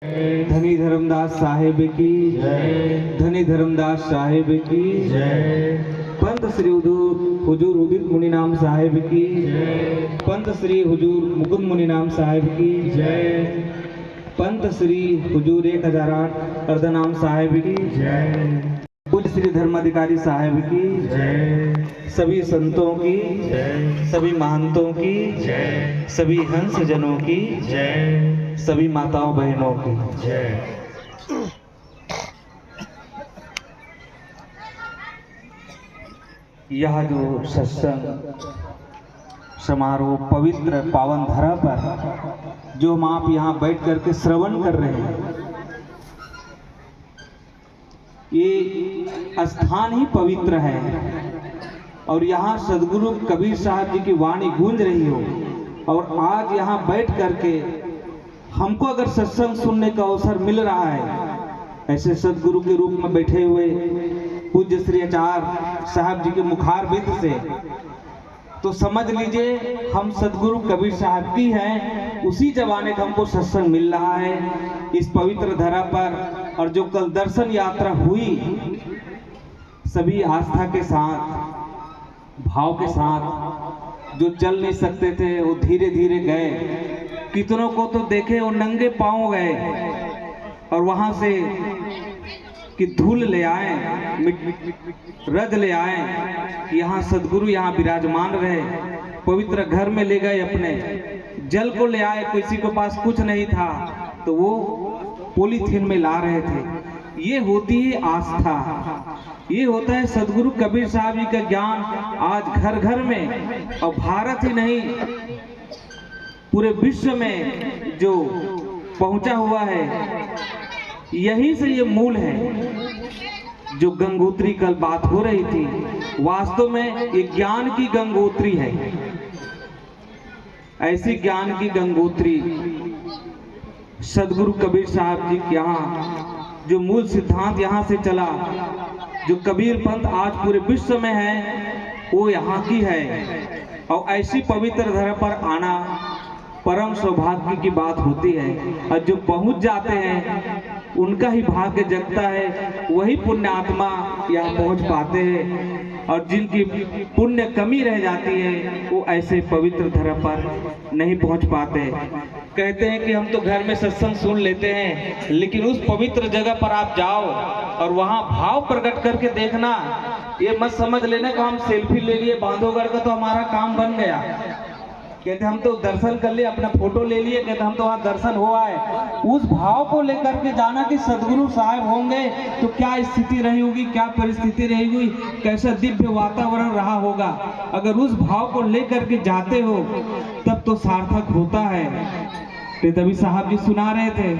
धनी धर्मदास साहेब की जय। धनी धर्मदास साहेब की जय। पंत श्री हुजूर उदित मुनि नाम साहेब की जय। पंत श्री हुजूर मुकुंद मुनि नाम साहेब की जय। पंत श्री हुजूर 1008 अर्धनाम साहेब की जय। पूज्य श्री धर्माधिकारी साहेब की जय। सभी संतों की जय। सभी महंतों की जय। सभी हंस जनों की जय। सभी माताओं बहनों की जय। यह जो सत्संग समारोह पवित्र पावन धरा पर जो हम आप यहाँ बैठ करके श्रवण कर रहे हैं, ये स्थान ही पवित्र है और यहाँ सदगुरु कबीर साहब जी की वाणी गूंज रही हो। और आज यहाँ बैठ करके हमको अगर सत्संग सुनने का अवसर मिल रहा है, ऐसे सदगुरु के रूप में बैठे हुए पूज्य श्री आचार्य साहब जी के मुखार बिंद से, तो समझ लीजिए हम सदगुरु कबीर साहब की हैं। उसी जमाने का हमको सत्संग मिल रहा है इस पवित्र धरा पर। और जो कल दर्शन यात्रा हुई, सभी आस्था के साथ भाव के साथ, जो चल नहीं सकते थे वो धीरे धीरे गए। कितनों को तो देखे वो नंगे पांव गए और वहां से कि धूल ले आए, रज ले आए, यहाँ सदगुरु यहाँ विराजमान रहे। पवित्र घर में ले गए, अपने जल को ले आए। किसी के पास कुछ नहीं था तो वो पॉलीथीन में ला रहे थे। ये होती है आस्था, ये होता है सदगुरु कबीर साहब जी का ज्ञान आज घर घर में। और भारत ही नहीं, पूरे विश्व में जो पहुंचा हुआ है, यहीं से ये मूल है। जो गंगोत्री कल बात हो रही थी, वास्तव में ये ज्ञान की गंगोत्री है। ऐसी ज्ञान की गंगोत्री सदगुरु कबीर साहब जी के यहाँ जो मूल सिद्धांत यहाँ से चला, जो कबीर पंथ आज पूरे विश्व में है, वो यहाँ की है। और ऐसी पवित्र धरा पर आना परम सौभाग्य की बात होती है। और जो पहुंच जाते हैं उनका ही भाग्य जगता है, वही पुण्य आत्मा यहाँ पहुंच पाते हैं। और जिनकी पुण्य कमी रह जाती है वो ऐसे पवित्र धरा पर नहीं पहुंच पाते। कहते हैं कि हम तो घर में सत्संग सुन लेते हैं, लेकिन उस पवित्र जगह पर आप जाओ और वहां भाव प्रकट करके देखना। ये मत समझ लेना कि हम सेल्फी ले लिए बांधवगढ़ का तो हमारा काम बन गया। कहते हम तो दर्शन कर लिए, अपना फोटो ले लिए, कहते हम तो वहाँ दर्शन हो आए। उस भाव को लेकर के जाना कि सदगुरु साहब होंगे तो क्या स्थिति रही होगी, क्या परिस्थिति रही होगी, कैसा दिव्य वातावरण रहा होगा। अगर उस भाव को लेकर के जाते हो तब तो सार्थक होता है। तो तभी साहब जी सुना रहे थे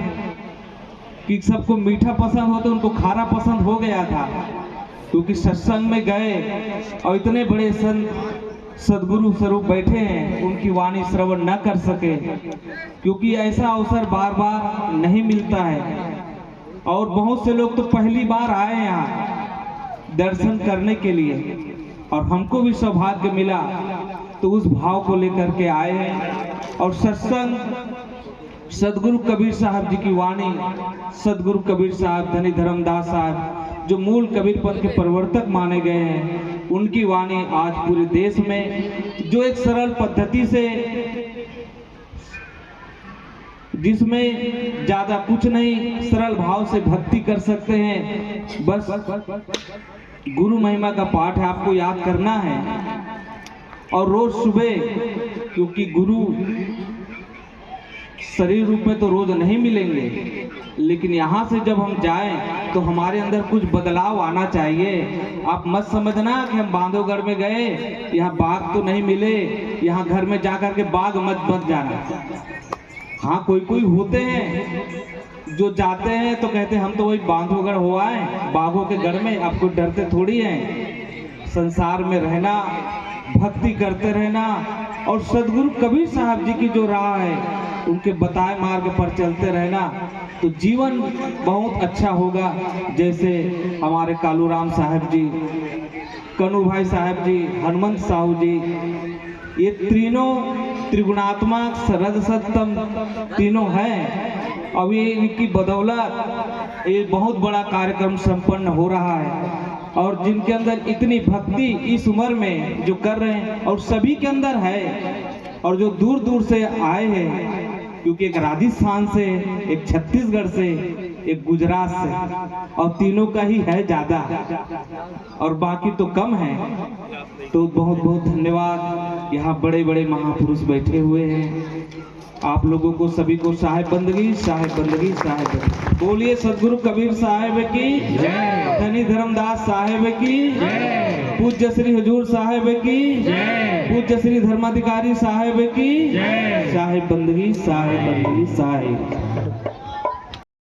कि सबको मीठा पसंद हो तो उनको खारा पसंद हो गया था, क्योंकि सत्संग में गए और इतने बड़े संत सदगुरु स्वरूप बैठे हैं, उनकी वाणी श्रवण न कर सके, क्योंकि ऐसा अवसर बार बार नहीं मिलता है। और बहुत से लोग तो पहली बार आए यहाँ दर्शन करने के लिए, और हमको भी सौभाग्य मिला तो उस भाव को लेकर के आए हैं। और सत्संग सदगुरु कबीर साहब जी की वाणी, सदगुरु कबीर साहब धनी धर्मदास साहब जो मूल कबीर पंथ के प्रवर्तक माने गए हैं, उनकी वाणी आज पूरे देश में जो एक सरल पद्धति से, जिसमें ज्यादा कुछ नहीं, सरल भाव से भक्ति कर सकते हैं। बस गुरु महिमा का पाठ है, आपको याद करना है। और रोज सुबह, क्योंकि गुरु शरीर रूप में तो रोज नहीं मिलेंगे, लेकिन यहाँ से जब हम जाएं तो हमारे अंदर कुछ बदलाव आना चाहिए। आप मत समझना कि हम बांधवगढ़ में गए, यहाँ बाघ तो नहीं मिले, यहाँ घर में जाकर के बाघ मत जाना। हाँ, कोई कोई होते हैं जो जाते हैं तो कहते हैं हम तो वही बांधवगढ़ हो आए, बाघों के घर में। आपको डरते थोड़ी हैं, संसार में रहना, भक्ति करते रहना और सदगुरु कबीर साहब जी की जो राह है उनके बताए मार्ग पर चलते रहना, तो जीवन बहुत अच्छा होगा। जैसे हमारे कालूराम साहब जी, कन्हू भाई साहब जी, हनुमंत साहू जी, ये तीनों त्रिगुणात्मक रजसतम तीनों हैं। अब ये इनकी बदौलत ये बहुत बड़ा कार्यक्रम संपन्न हो रहा है। और जिनके अंदर इतनी भक्ति इस उम्र में जो कर रहे हैं और सभी के अंदर है, और जो दूर दूर से आए हैं, क्योंकि एक राजस्थान से, एक छत्तीसगढ़ से, एक गुजरात से, और तीनों का ही है ज्यादा और बाकी तो कम है। तो बहुत बहुत धन्यवाद। यहाँ बड़े बड़े महापुरुष बैठे हुए हैं। आप लोगों को सभी को साहेब बंदगी, साहेब बंदगी, साहेब बंदगी। बोलिए सदगुरु कबीर साहेब की जय, धनी धर्मदास साहेब की जय, पूज्य श्री हुजूर साहेब की जय, पूज्य श्री धर्माधिकारी साहेब की जय, साहेब बंदगी, साहेब बंदगी, साहेब।